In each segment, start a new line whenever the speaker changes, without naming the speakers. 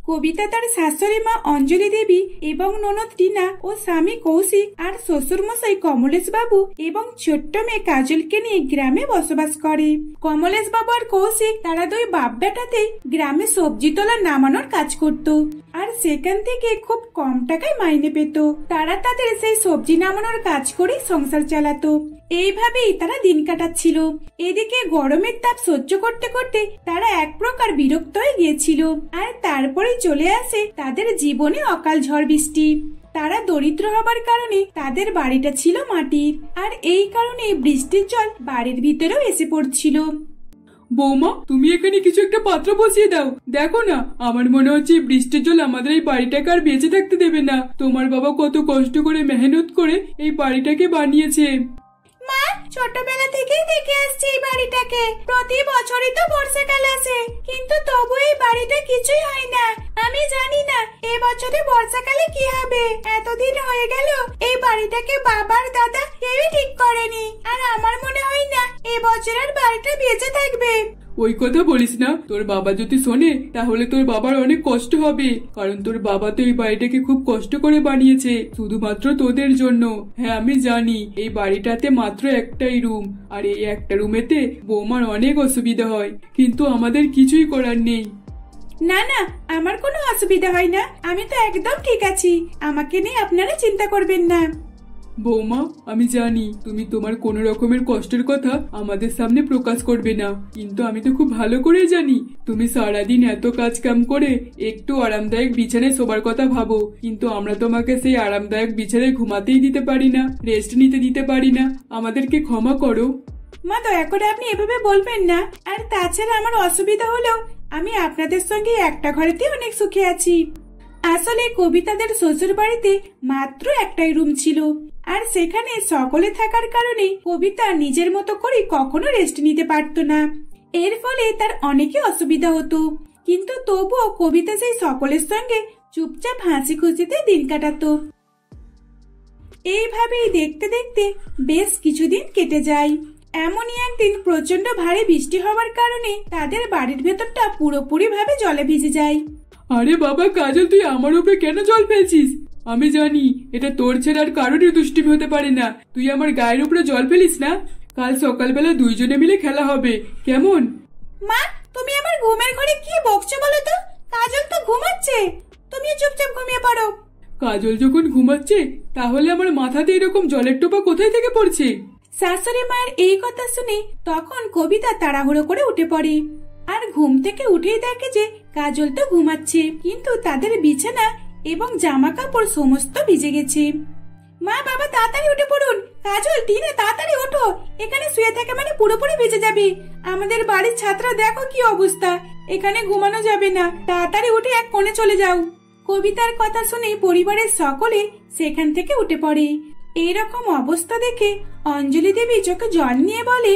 কবিতা তার শাশুড়ি মা অঞ্জলি দেবী এবং ননদ টিনা ও স্বামী কৌশিক আর শ্বশুর মশাই কমলেশ বাবু এবং ছোট্ট মেয়ে কাজলকে নিয়ে গ্রামে বসবাস করে। কমলেশ বাবু আর কৌশিক তারা দুই বাপ বেটাতে গ্রামে সবজি তোলা নামানোর কাজ করত আর সেখান থেকে খুব কম টাকায় মাইনে পেত। তারা তাদের সেই সবজি নামানোর কাজ করে সংসার চালাতো। এইভাবেই তারা দিন কাটাচ্ছিল। এদিকে গরমের তাপ সহ্য করতে করতে তারা এক প্রকার বিরক্ত হয়ে গিয়েছিল। আর তারপরে চলে আসে তাদের জীবনে অকাল ঝড় বৃষ্টি। তারা দরিদ্র হবার কারণে তাদের বাড়িটা ছিল মাটির, আর এই কারণে বৃষ্টির জল বাড়ির ভিতরেও এসে পড়ছিল।
বৌমা, তুমি এখানে কিছু একটা পাত্র বসিয়ে দাও। দেখো না, আমার মনে হচ্ছে বৃষ্টির জল আমাদের এই বাড়িটাকে আর বেঁচে থাকতে দেবে না। তোমার বাবা কত কষ্ট করে মেহনত করে এই বাড়িটাকে বানিয়েছে।
মা, ছোটবেলা থেকেই দেখে আসছি এই বাড়িটাকে। প্রতি বছরই তো বর্ষাকাল আসে, কিন্তু তবু এই বাড়িটা কিছুই হয় না। আমি জানি না এই বছরে বর্ষাকালে কি হবে। এতদিন হয়ে গেল এই বাড়িটাকে বাবার দাদা কেউই ঠিক করেনি, আর আমার মনে হয় না এই বছর আর বাড়িটা বেঁচে থাকবে।
ওই কথা বলিস না। তোর বাবা যদি শোনে তাহলে তোর বাবার অনেক কষ্ট হবে, কারণ তোর বাবা তো এই বাড়িটাকে খুব কষ্ট করে বানিয়েছে শুধুমাত্র তোদের জন্য। হ্যাঁ, আমি জানি এই বাড়িটাতে মাত্র একটাই রুম, আর এই একটা রুমেতে বৌমার অনেক অসুবিধা হয়, কিন্তু আমাদের কিছুই করার নেই।
না না, আমার কোনো অসুবিধা হয় না। আমি তো একদম ঠিক আছি। আমাকে নিয়ে আপনারা চিন্তা করবেন না।
বৌমা, আমি জানি তুমি তোমার কোনো রকমের কষ্টের কথা আমাদের সামনে প্রকাশ করবে না, কিন্তু আমি তো খুব ভালো করে জানি তুমি সারাদিন এত কাজ কাম করে একটু আরামদায়ক বিছানায় শোবার কথা ভাবো, কিন্তু আমরা তোমাকে সেই আরামদায়ক বিছানায় ঘুমাতেই দিতে পারি না, রেস্ট নিতে দিতে পারি না। আমাদেরকে ক্ষমা করো।
মা, দয়া করে আপনি এভাবে বলবেন না। আর তাছাড়া আমার অসুবিধা হলেও আমি আপনাদের সঙ্গে একটা ঘরেতে অনেক সুখে আছি। আসলে কবিতাদের শ্বশুর বাড়িতে মাত্র একটাই রুম ছিল, আর সেখানে সকলে থাকার কারণে কবিতা নিজের মতো করে কখনো রেস্ট নিতে পারতো না। এর ফলে তার অনেকই অসুবিধা হতো, কিন্তু তবুও কবিতা সেই সকলের সঙ্গে চুপচাপ হাসি খুশিতে দিন কাটাতো। এইভাবেই দেখতে দেখতে বেশ কিছুদিন কেটে যায়। এমনই একদিন প্রচন্ড ভারী বৃষ্টি হওয়ার কারণে তাদের বাড়ির ভেতরটা পুরোপুরি ভাবে জলে ভিজে যায়।
আরে বাবা কাজল, তুই আমার উপরে কেন জল ফেলছিস? আমি জানি এটা তোর ছেড়ে আর কারোরই দুষ্টুমি হতে পারে না। তুই আমার গায়ের উপরে জল ফেলিস না। কাল সকালবেলা দুইজনে মিলে খেলা হবে, কেমন?
মা, তুমি আমার ঘুমের ঘরে কি বকছো বলো তো? কাজল তো ঘুমাচ্ছে, তুমি চুপচাপ ঘুমিয়ে পড়ো।
কাজল যখন ঘুমাচ্ছে তাহলে আমার মাথাতে এরকম জলের টোপা কোথায় থেকে পড়ছে?
শাশুড়ি মায়ের এই কথা শুনে তখন কবিতা তাড়াহুড়ো করে উঠে পড়ে, আর ঘুম থেকে উঠেই দেখে যে কাজল তো ঘুমাচ্ছে, কিন্তু তাদের বিছানা এবং জামা কাপড় সমস্ত ভিজে গেছে। মা, বাবা তাড়াতাড়ি উঠে পড়ুন। কাজল, টিনা তাড়াতাড়ি ওঠো, এখানে শুয়ে থাকে মানে পুরোপুরি ভিজে যাবে। আমাদের বাড়ির ছাত্রা দেখো কি অবস্থা, এখানে ঘুমানো যাবে না। তাড়াতাড়ি উঠে এক কোণে চলে যাও। কবিতার কথা শুনে পরিবারের সকলে সেখান থেকে উঠে পড়ে। এইরকম অবস্থা দেখে অঞ্জলি দেবী চোখে জল নিয়ে বলে,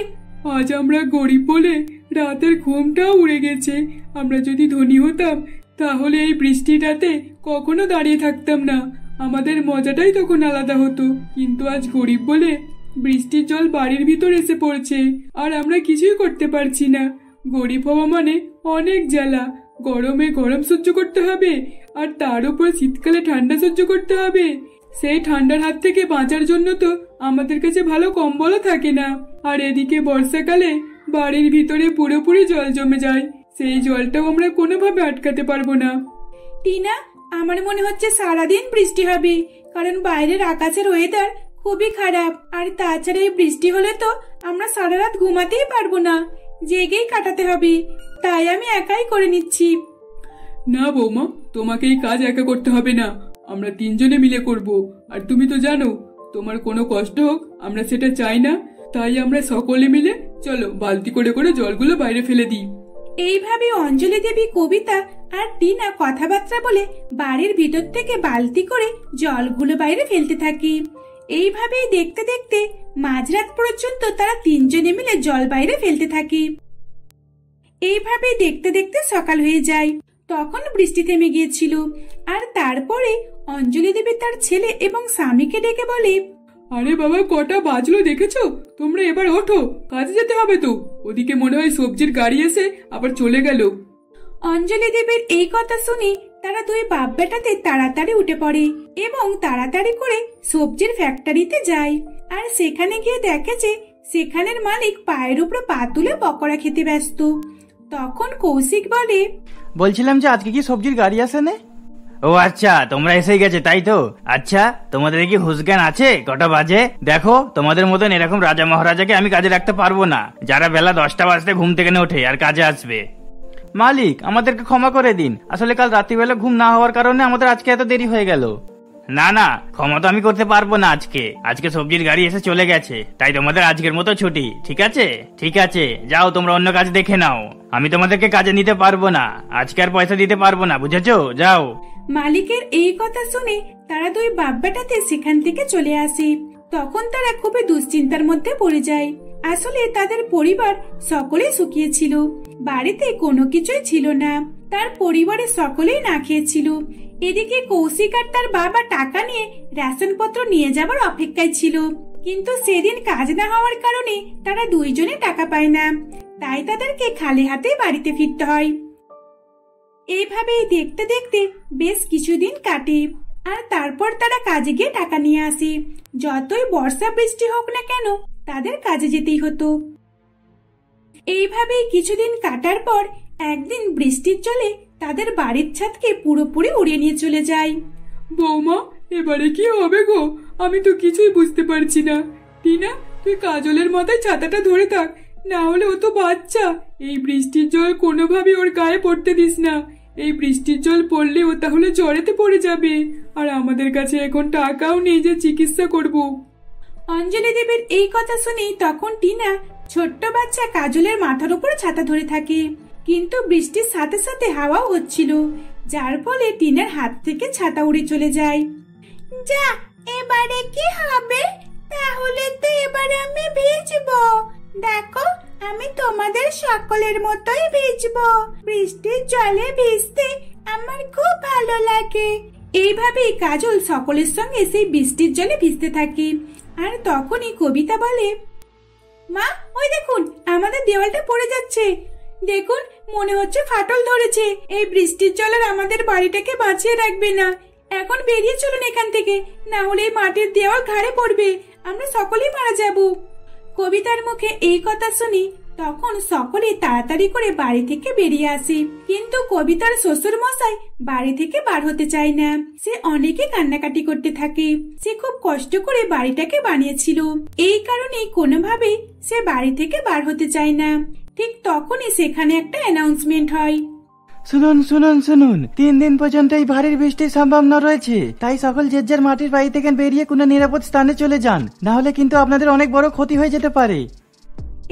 আজ আমরা গরিব বলে রাতের ঘুমটাও উড়ে গেছে। আমরা যদি ধনী হতাম তাহলে এই বৃষ্টিটাতে কখনো দাঁড়িয়ে থাকতাম না, আমাদের মজাটাই তখন আলাদা হতো। কিন্তু আজ গরিব বলে বৃষ্টির জল বাড়ির ভিতর এসে পড়ছে, আর আমরা কিছুই করতে পারছি না। গরিব হওয়া মানে অনেক জ্বালা। গরমে গরম সহ্য করতে হবে, আর তার উপর শীতকালে ঠান্ডা সহ্য করতে হবে। সেই ঠান্ডার হাত থেকে বাঁচার জন্য তো আমাদের কাছে ভালো কম্বলও থাকে না। আর এদিকে বর্ষাকালে বাড়ির ভিতরে পুরোপুরি জল জমে যায়, সেই জলটাও আমরা কোনোভাবে আটকাতে পারবো না।
টিনা, আমার মনে হচ্ছে সারাদিন বৃষ্টি হবে, কারণ বাইরের আকাশের ওয়েদার খুবই খারাপ। আর তাছাড়া এই বৃষ্টি হলে তো আমরা সারা রাত ঘুমাতেই পারবো না, জেগেই কাটাতে হবে। তাই আমি একাই করে নিচ্ছি।
না বৌমা, তোমাকে এই কাজ একা করতে হবে না, আমরা তিনজনে মিলে করব। আর তুমি তো জানো তোমার কোনো কষ্ট হোক আমরা সেটা চাই না, তাই আমরা সকলে মিলে চলো বালতি করে করে জলগুলো বাইরে ফেলে দিই।
এইভাবে অঞ্জলি দেবী, কবিতা আর টিনা কথাবার্তা বলে বাড়ির ভিতর থেকে বালতি করে জলগুলো বাইরে ফেলতে থাকে। এইভাবেই দেখতে দেখতে মাঝরাত পর্যন্ত তারা তিনজনে মিলে জল বাইরে ফেলতে থাকে। এইভাবেই দেখতে দেখতে সকাল হয়ে যায়। তখন বৃষ্টি থেমে গিয়েছিল। আর তারপরে অঞ্জলি দেবী তার ছেলে এবং স্বামীকে ডেকে বলে,
আরে বাবা, কটা বাজলো দেখেছো? তোমরা এবার ওঠো, কাজে যেতে হবে তো। ওদিকে মনে হয় সবজির গাড়ি এসে আবার চলে গেল।
অঞ্জলি দেবীর এই কথা শুনে তারা দুই বাপ বেটাতে তাড়াতাড়ি উঠে পড়ে এবং তাড়াতাড়ি করে সবজির ফ্যাক্টরিতে যায়। আর সেখানে গিয়ে দেখে যে সেখানের মালিক পায়ের উপরে পা তুলে পকোড়া খেতে ব্যস্ত। তখন কৌশিক বলে,
বলছিলাম যে আজকে কি সবজির গাড়ি আসে না? ও আচ্ছা, তোমরা এসে গেছে তাই তো। আচ্ছা, তোমাদের কি হুঁশ জ্ঞান আছে? কটা বাজে দেখো। তোমাদের মতন এরকম রাজা মহারাজাকে আমি কাজে রাখতে পারবো না, যারা বেলা 10টা বাজতে ঘুম থেকে ওঠে আর কাজে আসবে। মালিক, আমাদেরকে ক্ষমা করে দিন, আসলে কাল রাত্রিবেলা ঘুম না হওয়ার কারণে আমাদের আজকে এত দেরি হয়ে গেল। না না, ক্ষমা তো আমি করতে পারবো না। আজকে সবজির গাড়ি এসে চলে গেছে, তাই তোমাদের আজকের মতো ছুটি। ঠিক আছে ঠিক আছে, যাও তোমরা অন্য কাজ দেখে নাও। আমি তোমাদেরকে কাজে নিতে পারবো না, আজকে আর পয়সা দিতে পারবো না, বুঝেছো? যাও।
মালিকের এই কথা শুনে তারা দুই বাপ বেটাতে সেখান থেকে চলে আসে। তখন তারা খুবই দুশ্চিন্তার মধ্যে পড়ে যায়। আসলে তাদের পরিবার সকলেই শুকিয়েছিল, বাড়িতে কোনো কিছুই ছিল না, তার পরিবারের সকলেই না খেয়েছিল। এদিকে কৌশিক আর তার বাবা টাকা নিয়ে রেশন পত্র নিয়ে যাবার অপেক্ষায় ছিল, কিন্তু সেদিন কাজ না হওয়ার কারণে তারা দুইজনে টাকা পায় না, তাই তাদেরকে খালি হাতে বাড়িতে ফিরতে হয়। এইভাবেই দেখতে দেখতে বেশ কিছুদিন কাটে, আর তারপর তারা কাজে গিয়ে টাকা নিয়ে আসে। যতই বর্ষা বৃষ্টি হোক না কেন তাদের কাজে যেতেই হতো। এইভাবেই কিছুদিন কাটার পর একদিন বৃষ্টির জলে তাদের বাড়ির ছাদকে পুরোপুরি উড়িয়ে নিয়ে চলে যায়।
বৌমা, এবারে কি হবে গো? আমি তো কিছুই বুঝতে পারছি না। টিনা, তুই কাজলের মাথায় ছাতাটা ধরে থাক, না হলে ও তো বাচ্চা। এই বৃষ্টির জল কোনোভাবে ওর গায়ে পড়তে দিস না। এই বৃষ্টির জল পড়লে ও তাহলে জ্বরেতে পড়ে যাবে, আর আমাদের কাছে এখন টাকাও নেই যে চিকিৎসা করব।
অঞ্জলি দেবীর এই কথা শুনে তখন টিনা ছোট্ট বাচ্চা কাজলের মাথার উপর ছাতা ধরে থাকে, কিন্তু বৃষ্টির সাথে সাথে হাওয়াও হচ্ছিল, যার ফলে টিনার হাত থেকে ছাতা উড়ে চলে যায়। যা, এবারে কি হবে? তাহলে তো এবারে আমি ভিজবো। দেখো, আমি তোমাদের সকলের মতোই ভিজবো। বৃষ্টির জলে ভিজতে আমার খুব ভালো লাগে। এইভাবেই কাজল সকলের সঙ্গে সেই বৃষ্টির জলে ভিজতে থাকে। আর তখনই কবিতা বলে, মা, ওই দেখুন আমাদের দেওয়ালটা পড়ে যাচ্ছে। দেখুন, মনে হচ্ছে ফাটল ধরেছে। এই বৃষ্টির জল আর আমাদের বাড়িটাকে বাঁচিয়ে রাখবে না। এখন বেরিয়ে চলুন এখান থেকে, না হলে এই মাটির দেওয়াল ঘাড়ে পড়বে, আমরা সকলেই মারা যাব। কবিতার মুখে এই কথা শুনি তখন সকলে তাড়াতাড়ি করে বাড়ি থেকে বেরিয়ে আসে, কিন্তু কবিতার শ্বশুর মশাই বাড়ি থেকে বার হতে চায় না। সে অনেকে কান্নাকাটি করতে থাকে। সে খুব কষ্ট করে বাড়িটাকে বানিয়েছিল, এই কারণে কোনোভাবেই সে বাড়ি থেকে বার হতে চায় না। ঠিক তখনই সেখানে একটা অ্যানাউন্সমেন্ট হয়।
শুনুন শুনুন শুনুন, 3 দিন পর্যন্ত এই ভারী বৃষ্টির সম্ভাবনা রয়েছে, তাই সকল যে যার মাটির বাড়ি থেকে বেরিয়ে কোনো নিরাপদ স্থানে চলে যান, না হলে কিন্তু আপনাদের অনেক বড় ক্ষতি হয়ে যেতে পারে।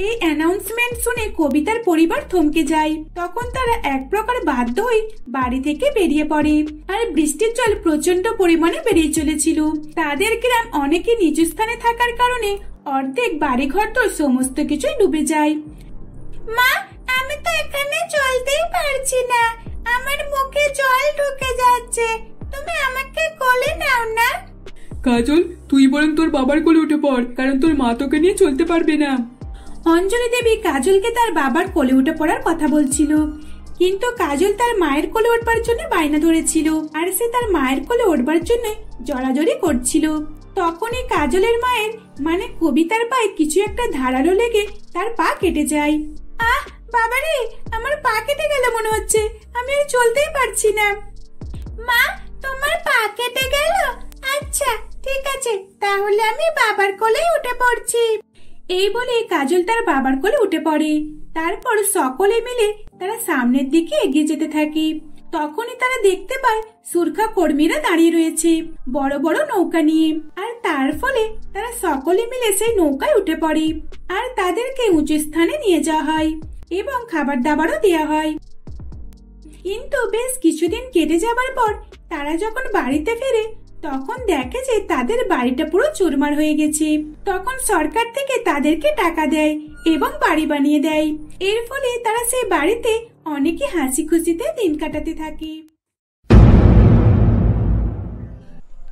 এই অ্যানাউন্সমেন্ট শুনে কবিতার পরিবার থমকে যায়। তখন তারা এক প্রকার বাধ্য হয়ে বাড়ি থেকে বেরিয়ে পড়ে। আর বৃষ্টির জল প্রচন্ড পরিমাণে বেরিয়ে চলেছিল। তাদের গ্রাম অনেকে নিচু স্থানে থাকার কারণে অর্ধেক বাড়িঘর তো সমস্ত কিছুই ডুবে যায়। মা, আমি তো এখানে চলতেই পারছি না, আমার মুখে জল ঢুকে যাচ্ছে, তুমি আমাকে কোলে নাও না।
কাজল, তুই বরং তোর বাবার কোলে উঠে পড়, কারণ তোর মা তোকে নিয়ে চলতে পারবে না।
অঞ্জলি দেবী কাজলকে তার বাবার কোলে উঠে পড়ার কথা বলছিল, কিন্তু কাজল তার মায়ের কোলে উঠবার জন্য বায়না ধরেছিল, আর সে তার মায়ের কোলে উঠবার জন্য জড়াজড়ি করছিল। তখনই কাজলের মায়ের মানে কবিতার পায়ে কিছু একটা ধারালো লেগে তার পা কেটে যায়। আহ বাবারে, আমার পা কেটে গেল মনে হচ্ছে, আমি আর চলতেই পারছি না। মা, তোমার পা কেটে গেল? আচ্ছা ঠিক আছে, তাহলে আমি বাবার কোলেই উঠে পড়ছি। এই বলে কাজল তার বাবার কোলে উঠে পড়ে। তারপর সকলে মিলে তারা সামনের দিকে এগিয়ে যেতে থাকে। তখনই তারা দেখতে পায় সুরক্ষা কর্মীরা দাঁড়িয়ে রয়েছে বড় বড় নৌকা নিয়ে, আর তার ফলে তারা সকলে মিলে সেই নৌকায় উঠে পড়ে, আর তাদেরকে উঁচু স্থানে নিয়ে যাওয়া হয় এবং খাবার দাবারও দেওয়া হয়। কিন্তু বেশ কিছুদিন কেটে যাবার পর তারা যখন বাড়িতে ফেরে তখন দেখে যে তাদের বাড়িটা পুরো চুরমার হয়ে গেছে। তখন সরকার থেকে তাদেরকে টাকা দেয় এবং বাড়ি বানিয়ে দেয়। এর ফলে তারা সেই বাড়িতে অনেকে হাসি খুশিতে দিন কাটাতে থাকে।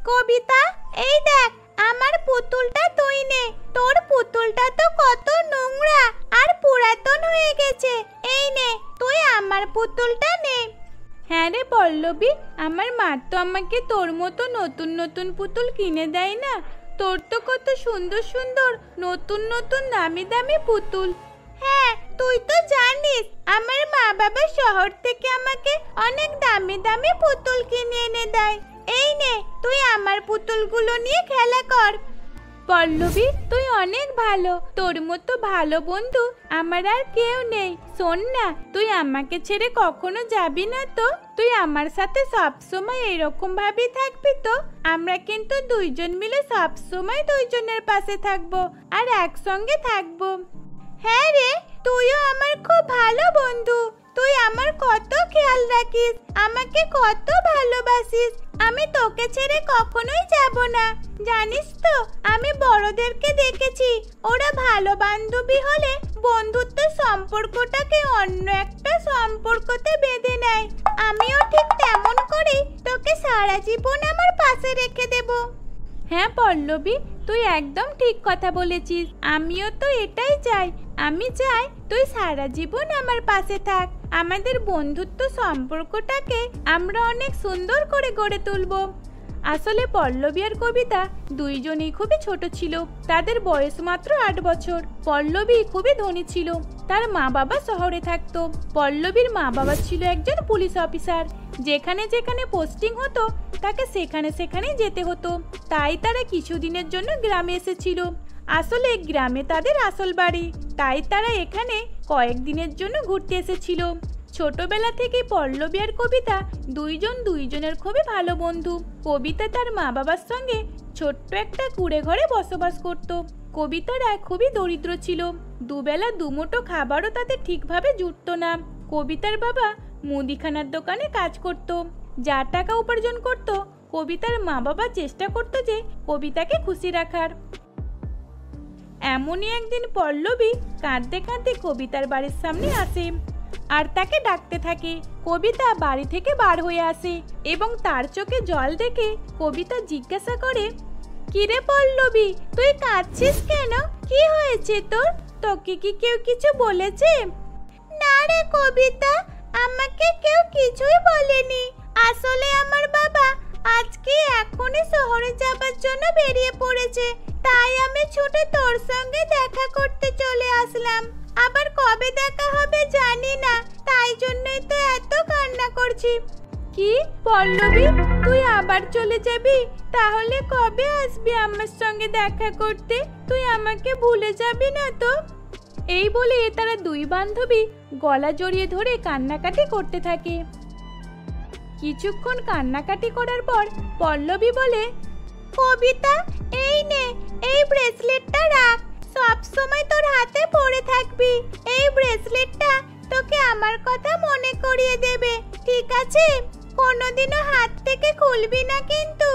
কবিতা, এই দেখ আমার পুতুলটা তুই নে। তোর পুতুলটা তো কত নোংরা আর পুরাতন হয়ে গেছে। এই নে, তুই আমার পুতুলটা নে। হ্যাঁ রে পল্লবী, আমার মা তো আমাকে তোর মতো নতুন নতুন পুতুল কিনে দেয় না। তোর তো কত সুন্দর সুন্দর নতুন নতুন দামি দামি পুতুল। হ্যাঁ, তুই তো জানিস আমার মা বাবা শহর থেকে আমাকে অনেক দামি দামি পুতুল কিনে এনে দেয়। এই নে, তুই আমার পুতুলগুলো নিয়ে খেলা কর। পল্লবী, তুই অনেক ভালো। তোর মতো ভালো বন্ধু আমার আর কেউ নেই। শোন না, তুই আমাকে ছেড়ে কখনো যাবি না তো? তুই আমার সাথে সবসময় এরকম ভাবেই থাকবি তো? আমরা কিন্তু দুইজন মিলে সবসময় দুইজনের পাশে থাকবো আর একসঙ্গে থাকবো। হ্যাঁ রে, তুইও আমার খুব ভালো বন্ধু। তুই আমার কত খেয়াল রাখিস, আমাকে কত ভালোবাসিস। আমি তোকে ছেড়ে কখনোই যাব না। জানিস তো, আমি বড়দেরকে দেখেছি, ওরা ভালো বান্ধবী হলে বন্ধুত্ব সম্পর্কটাকে অন্য একটা সম্পর্কতে বেঁধে নেয়। আমিও ঠিক তেমন করেই তোকে সারা জীবন আমার পাশে রেখে দেব। হ্যাঁ পল্লবী, তুই একদম ঠিক কথা বলেছিস। আমিও তো এটাই চাই। আমি চাই তুই সারা জীবন আমার পাশে থাক। আমাদের বন্ধুত্ব সম্পর্কটাকে আমরা অনেক সুন্দর করে গড়ে তুলব। আসলে পল্লবী আর কবিতা দুইজনেই খুবই ছোট ছিল। তাদের বয়স মাত্র 8 বছর। পল্লবী খুবই ধনী ছিল, তার মা বাবা শহরে থাকতো। পল্লবীর মা বাবা ছিল একজন পুলিশ অফিসার। যেখানে যেখানে পোস্টিং হতো তাকে সেখানে সেখানেই যেতে হতো। তাই তারা কিছুদিনের জন্য গ্রামে এসেছিল। আসলে গ্রামে তাদের আসল বাড়ি, তাই তারা এখানে কয়েকদিনের জন্য ঘুরতে এসেছিল। ছোটবেলা থেকে পল্লবী আর কবিতা দুইজনের খুবই ভালো বন্ধু। কবিতা তার মা বাবার সঙ্গে ছোট্ট একটা কুঁড়ে ঘরে বসবাস করত। কবিতারা খুবই দরিদ্র ছিল, দুবেলা দুমুঠো খাবারও তাদের ঠিকভাবে জুটতো না। কবিতার বাবা মুদিখানার দোকানে কাজ করত। যা টাকা উপার্জন করত, কবিতার মা বাবা চেষ্টা করত যে কবিতাকে খুশি রাখার। এমনই একদিন পল্লবী কাঁদতে কাঁদতে কবিতার বাড়ির সামনে আসে আর তাকে ডাকতে থাকে। কবিতা বাড়ি থেকে বার হয়ে আসে এবং তার চোখে জল দেখে কবিতা জিজ্ঞাসা করে, কিরে পল্লবী, তুই কাঁদছিস কেন? কি হয়েছে তোর? তোকে কি কেউ কিছু বলেছে? না রে কবিতা, আমাকে কেউ কিছুই বলেনি। আসলে আমার বাবা আজকে এখনই শহরে যাবার জন্য বেরিয়ে পড়েছে, তাই আমি ছুটে তোর সঙ্গে দেখা করতে চলে আসলাম। আবার কবে দেখা হবে জানি না, তাই জন্যই তো এত কান্না করছি। কি পল্লবী, তুই আবার চলে যাবি? তাহলে কবে আসবি আমার সঙ্গে দেখা করতে? তুই আমাকে ভুলে যাবি না তো? এই বলে তারা দুই বান্ধবী গলা জড়িয়ে ধরে কান্নাকাটি করতে থাকে। কিছুক্ষণ কান্নাকাটি করার পর পল্লবী বলে, কবিতা, এই নে, এই ব্রেসলেটটা রাখ। সব সময় তোর হাতে পরে থাকবি। এই ব্রেসলেটটা তোকে আমার কথা মনে করিয়ে দেবে, ঠিক আছে? কোনোদিনও হাত থেকে খুলবি না কিন্তু।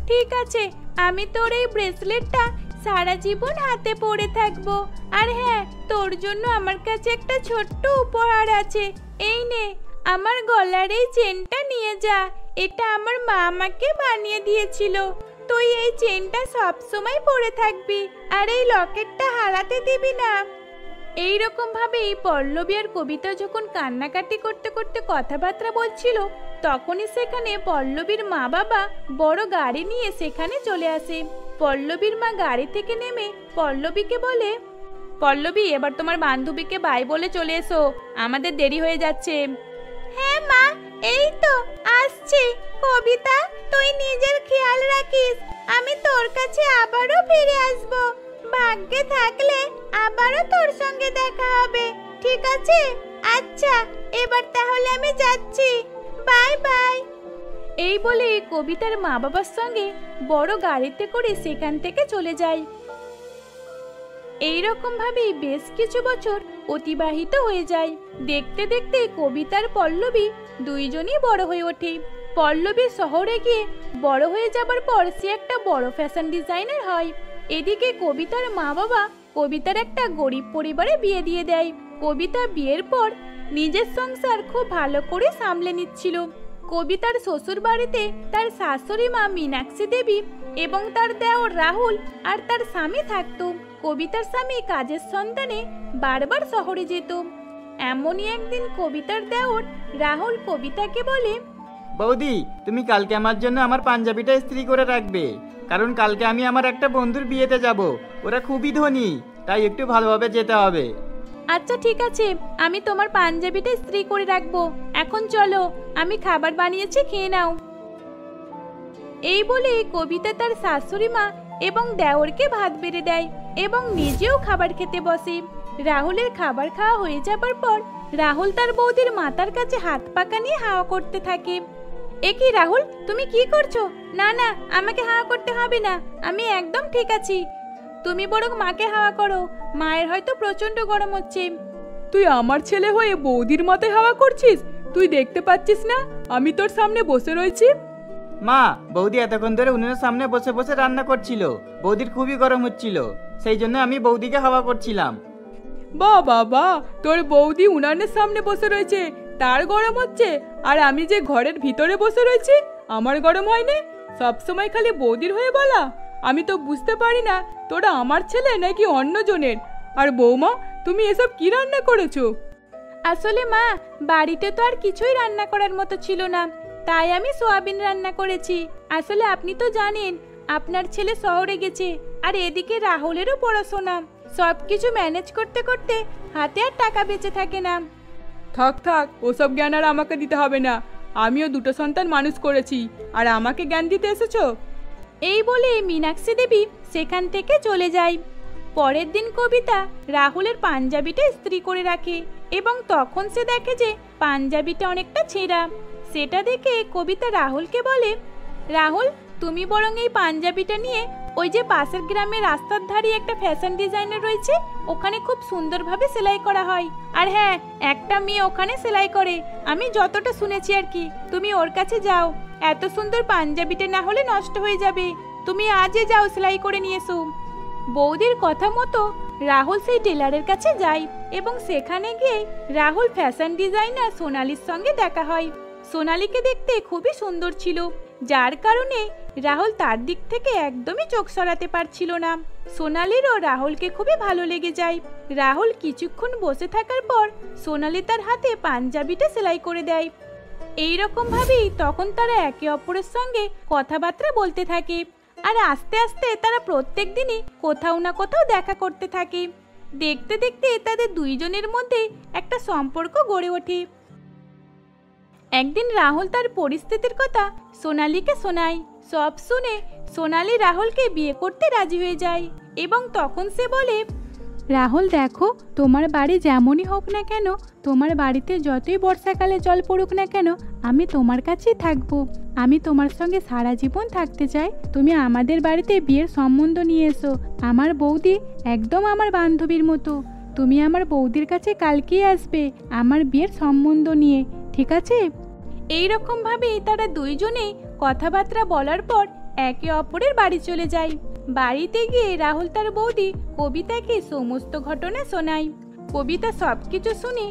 ঠিক আছে, আমি তোর এই ব্রেসলেটটা সারা জীবন হাতে পরে থাকবো। আর হ্যাঁ, তোর জন্য আমার কাছে একটা ছোট্ট উপহার আছে। এই নে, আমার গলার এই চেনটা নিয়ে যা। এটা আমার মা আমাকে বানিয়ে দিয়েছিল। তুই এই চেনটা সব সময় পরে থাকবি আর এই লকেটটা হারাতে দিবি না। এই রকম ভাবে পল্লবী আর কবিতা যখন কান্নাকাটি করতে করতে কথাবার্তা বলছিল, তখনই সেখানে পল্লবীর মা বাবা বড় গাড়ি নিয়ে সেখানে চলে আসে। পল্লবীর মা গাড়ি থেকে নেমে পল্লবীকে বলে, পল্লবী, এবার তোমার বান্ধবীকে বাই বলে চলে এসো, আমাদের দেরি হয়ে যাচ্ছে। হ্যাঁ মা, এই তো আসছি। কবিতা, তুই নিজের খেয়াল রাখিস। আমি তোর কাছে আবারও ফিরে আসব। ভাগ্যে থাকলে আবারও তোর সঙ্গে দেখা হবে, ঠিক আছে? আচ্ছা, এবার তাহলে আমি যাচ্ছি। Bye bye. এই বলে কবিতার মা বাবার সঙ্গে বড় গাড়িতে করে সেখান থেকে চলে যায়। এইরকম ভাবেই বেশ কিছু বছর অতিবাহিত হয়ে যায়। দেখতে দেখতে কবিতার পল্লবী দুইজনই বড় হয়ে ওঠে। পল্লবী শহরে গিয়ে বড় হয়ে যাবার পর সে একটা বড় ফ্যাশন ডিজাইনার হয়। এদিকে কবিতার মা বাবা কবিতার একটা গরিব পরিবারে বিয়ে দিয়ে দেয়। কবিতা বিয়ের পর নিজের সংসার খুব ভালো করে সামলে নিচ্ছিল। কবিতার শ্বশুর বাড়িতে তার শাশুড়ি মা মীনাক্ষী দেবী এবং তার দেওর রাহুল আর তার স্বামী থাকতো। কবিতার স্বামী কাজের সন্ধানে বারবার শহরে যেত।
এমনই একদিন কবিতার দেওর রাহুল কবিতাকে বলে,
বৌদি, তুমি কালকে আমার জন্য আমার পাঞ্জাবিটা ইস্ত্রি করে রাখবে, কারণ কালকে আমি আমার একটা বন্ধুর বিয়েতে যাব। ওরা খুবই ধনী, তাই একটু ভালোভাবে যেতে হবে।
আচ্ছা ঠিক আছে, আমি তোমার পাঞ্জাবিটা ইস্ত্রি করে রাখবো। এখন চলো, আমি খাবার বানিয়েছি, খেয়ে নাও। এই বলে কবিতা তার শাশুড়ি মা এবং দেওরকে ভাত বেড়ে দেয় এবং নিজেও খাবার খেতে বসে। রাহুলের খাবার খাওয়া হয়ে যাবার পর রাহুল তার বৌদির মাথার কাছে হাত পাকা নিয়ে হাওয়া করতে থাকে। এ কি রাহুল, তুমি কি করছো? না না, আমাকে হাওয়া করতে হবে না, আমি একদম ঠিক আছি। তুমি বরং মাকে হাওয়া করো, মায়ের হয়তো প্রচন্ড গরম হচ্ছে।
তুই আমার ছেলে হয়ে বৌদির মাথায় হাওয়া করছিস? তুই দেখতে পাচ্ছিস না আমি তোর সামনে বসে রয়েছি?
মা, বৌদি এতক্ষণ ধরে উনুনের সামনে বসে বসে রান্না করছিল। বৌদির খুবই গরম হচ্ছিল, সেই জন্য আমি বৌদিকে হাওয়া করছিলাম।
বাহ বাহ বাহ, তোর বৌদি উনানের সামনে বসে রয়েছে, তার গরম হচ্ছে, আর আমি যে ঘরের ভিতরে বসে রয়েছি আমার গরম হয়নি? সবসময় খালি বৌদির হয়ে বলা। আমি তো বুঝতে পারি না তোরা আমার ছেলে নাকি অন্যজনের। আর বৌমা, তুমি এসব কি রান্না করেছো?
আসলে মা, বাড়িতে তো আর কিছুই রান্না করার মতো ছিল না, তাই আমি সোয়াবিন রান্না করেছি। আসলে আপনি তো জানেন আপনার ছেলে শহরে গেছে, আর এদিকে রাহুলেরও পড়াশোনা, সবকিছু ম্যানেজ করতে করতে হাতে আর টাকা বেঁচে থাকে না।
থাক থাক, ওসব জ্ঞান আর আমাকে দিতে হবে না। আমিও দুটো সন্তান মানুষ করেছি, আর আমাকে জ্ঞান দিতে এসেছো?
এই বলে মীনাক্ষী দেবী সেখান থেকে চলে যায়। পরের দিন কবিতা রাহুলের পাঞ্জাবিটা ইস্ত্রি করে রাখে এবং তখন সে দেখে যে পাঞ্জাবিটা অনেকটা ছেঁড়া। সেটা দেখে কবিতা রাহুলকে বলে, রাহুল, তুমি বরং এই পাঞ্জাবিটা নিয়ে ওই যে পাশের গ্রামের রাস্তার ধারে একটা ফ্যাশন ডিজাইনার রয়েছে, ওখানে খুব সুন্দরভাবে সেলাই করা হয়। আর হ্যাঁ, একটা মেয়ে ওখানে সেলাই করে, আমি যতটা শুনেছি আর কি। তুমি ওর কাছে যাও, এত সুন্দর পাঞ্জাবিটা না হলে নষ্ট হয়ে যাবে। তুমি আজই যাও, সেলাই করে নিয়ে এসো। বৌদির কথা মতো রাহুল সেই টেলারের কাছে যায় এবং সেখানে গিয়ে রাহুল ফ্যাশন ডিজাইনার সোনালির সঙ্গে দেখা হয়। সোনালিকে দেখতে খুবই সুন্দর ছিল, যার কারণে রাহুল তার দিক থেকে একদমই চোখ সরাতে পারছিল না। সোনালিরও রাহুলকে খুবই ভালো লেগে যায়। রাহুল কিছুক্ষণ বসে থাকার পর সোনালি তার হাতে পাঞ্জাবিটা সেলাই করে দেয়। এইরকম ভাবেই তখন তারা একে অপরের সঙ্গে কথাবার্তা বলতে থাকে, আর আস্তে আস্তে তারা প্রত্যেক দিনই কোথাও না কোথাও দেখা করতে থাকে। দেখতে দেখতে তাদের দুইজনের মধ্যে একটা সম্পর্ক গড়ে ওঠে। একদিন রাহুল তার পরিস্থিতির কথা সোনালিকে শোনায়। সব শুনে সোনালি রাহুলকে বিয়ে করতে রাজি হয়ে যায় এবং তখন সে বলে, রাহুল দেখো, তোমার বাড়ি যেমনই হোক না কেন, তোমার বাড়িতে যতই বর্ষাকালে জল পড়ুক না কেন, আমি তোমার কাছেই থাকবো। আমি তোমার সঙ্গে সারা জীবন থাকতে চাই। তুমি আমাদের বাড়িতে বিয়ের সম্বন্ধ নিয়ে এসো। আমার বৌদি একদম আমার বান্ধবীর মতো। তুমি আমার বৌদির কাছে কালকেই আসবে আমার বিয়ের সম্বন্ধ নিয়ে, ঠিক আছে? এইরকম ভাবেই তারা দুইজনে কথাবার্তা বলার পর একে অপরের বাড়ি চলে যায়। বাড়িতে গিয়ে রাহুল তার বৌদি কবিতাকে সমস্ত ঘটনা শোনায়। কবিতা সবকিছু শুনে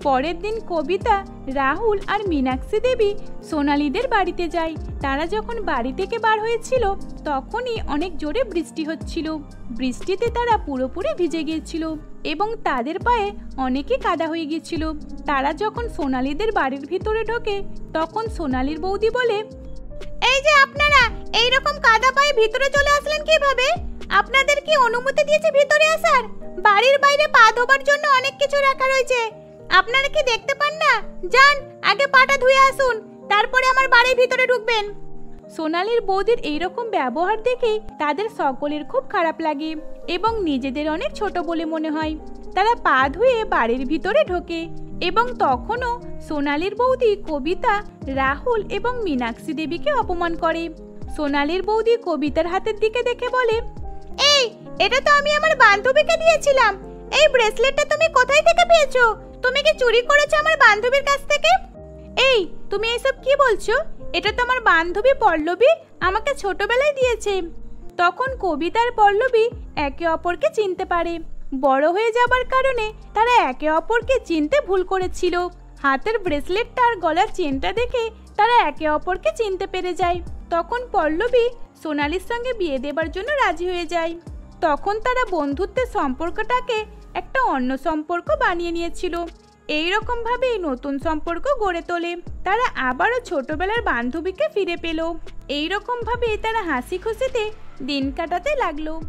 পরের দিন কবিতা, রাহুল আর মীনাক্ষী দেবী সোনালীদের বাড়িতে যায়। তারা যখন বাড়ি থেকে বার হয়েছিল তখনই অনেক জোরে বৃষ্টি হচ্ছিল। বৃষ্টিতে তারা পুরোপুরি ভিজে গিয়েছিল এবং তাদের পায়ে অনেকই কাদা হয়ে গিয়েছিল। তারা যখন সোনালীদের বাড়ির ভিতরে ঢোকে তখন সোনালীর বৌদি বলে, এই যে আপনারা এইরকম কাদা পায়ে ভিতরে চলে আসলেন কিভাবে? আপনাদের কি অনুমতি দিয়েছে ভিতরে আসার? বাড়ির বাইরে পা ধোবার জন্য অনেক কিছু রাখা রয়েছে, আপনারা কি দেখতে পান না? যান, আগে পাটা ধুয়ে আসুন, তারপরে আমার বাড়ির ভিতরে ঢুকবেন। সোনালীর বৌদির এইরকম ব্যবহার দেখে তাদের সকলের খুব খারাপ লাগে এবং নিজেদের অনেক ছোট বলে মনে হয়। তারা পা ধুয়ে বাড়ির ভিতরে ঢোকে এবং তখনও সোনালীর বৌদি কবিতা, রাহুল এবং মীনাক্ষী দেবীকে অপমান করে। সোনালীর বৌদি কবিতার হাতের দিকে দেখে বলে, এই, এটা তো আমি আমার বান্ধবীকে দিয়েছিলাম। এই ব্রেসলেটটা তুমি কোথায় থেকে পেয়েছো? তুমি কি চুরি করেছো আমার বান্ধবীর কাছ থেকে? এই, তুমি এইসব কি বলছো? এটা তো আমার বান্ধবী পল্লবী আমাকে ছোটবেলায় দিয়েছে। তখন কবিতা আর পল্লবী একে অপরকে চিনতে পারে। বড় হয়ে যাবার কারণে তারা একে অপরকে চিনতে ভুল করেছিল। হাতের ব্রেসলেটটা আর গলার চেনটা দেখে তারা একে অপরকে চিনতে পেরে যায়। তখন পল্লবী সোনালীর সঙ্গে বিয়ে দেবার জন্য রাজি হয়ে যায়। তখন তারা বন্ধুত্বের সম্পর্কটাকে একটা অন্য সম্পর্ক বানিয়ে নিয়েছিল। এইরকম ভাবে নতুন সম্পর্ক গড়ে তোলে। তারা আবারও ছোটবেলার বান্ধবীকে ফিরে পেল। এইরকম ভাবে তারা হাসি খুশিতে দিন কাটাতে লাগলো।